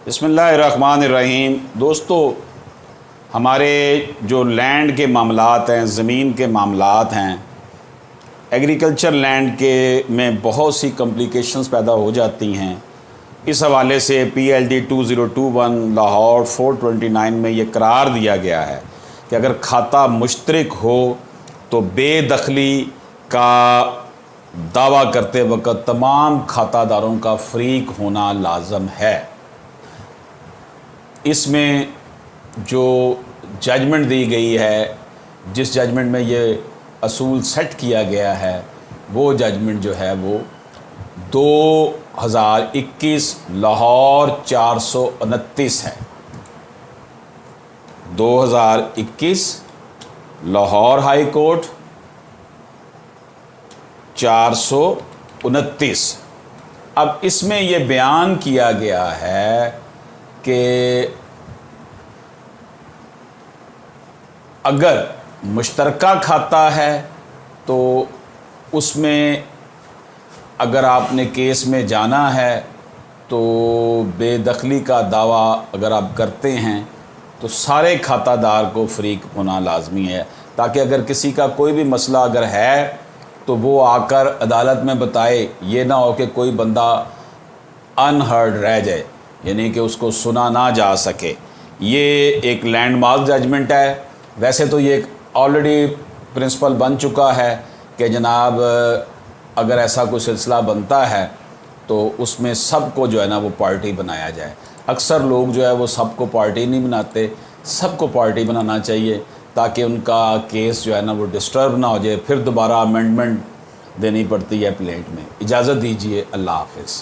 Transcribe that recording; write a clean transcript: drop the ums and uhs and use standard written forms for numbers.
بسم اللہ الرحمن الرحیم۔ دوستو، ہمارے جو لینڈ کے معاملات ہیں، زمین کے معاملات ہیں، ایگریکلچر لینڈ کے میں بہت سی کمپلیکیشنز پیدا ہو جاتی ہیں۔ اس حوالے سے PLD 2021 لاہور 429 میں یہ قرار دیا گیا ہے کہ اگر کھاتہ مشترک ہو تو بے دخلی کا دعویٰ کرتے وقت تمام کھاتہ داروں کا فریق ہونا لازم ہے۔ اس میں جو ججمنٹ دی گئی ہے، جس ججمنٹ میں یہ اصول سیٹ کیا گیا ہے، وہ ججمنٹ جو ہے وہ 2021 لاہور 429 ہے۔ 2021 لاہور ہائی کورٹ 429۔ اب اس میں یہ بیان کیا گیا ہے کہ اگر مشترکہ کھاتہ ہے تو اس میں اگر آپ نے کیس میں جانا ہے تو بے دخلی کا دعویٰ اگر آپ کرتے ہیں تو سارے کھاتہ دار کو فریق ہونا لازمی ہے، تاکہ اگر کسی کا کوئی بھی مسئلہ اگر ہے تو وہ آ کر عدالت میں بتائے، یہ نہ ہو کہ کوئی بندہ انہرڈ رہ جائے، یعنی کہ اس کو سنا نہ جا سکے۔ یہ ایک لینڈ مارک ججمنٹ ہے۔ ویسے تو یہ آلریڈی پرنسپل بن چکا ہے کہ جناب اگر ایسا کوئی سلسلہ بنتا ہے تو اس میں سب کو جو ہے نا وہ پارٹی بنایا جائے۔ اکثر لوگ جو ہے وہ سب کو پارٹی نہیں بناتے، سب کو پارٹی بنانا چاہیے تاکہ ان کا کیس جو ہے نا وہ ڈسٹرب نہ ہو جائے، پھر دوبارہ امینڈمنٹ دینی پڑتی ہے پلیٹ میں۔ اجازت دیجیے، اللہ حافظ۔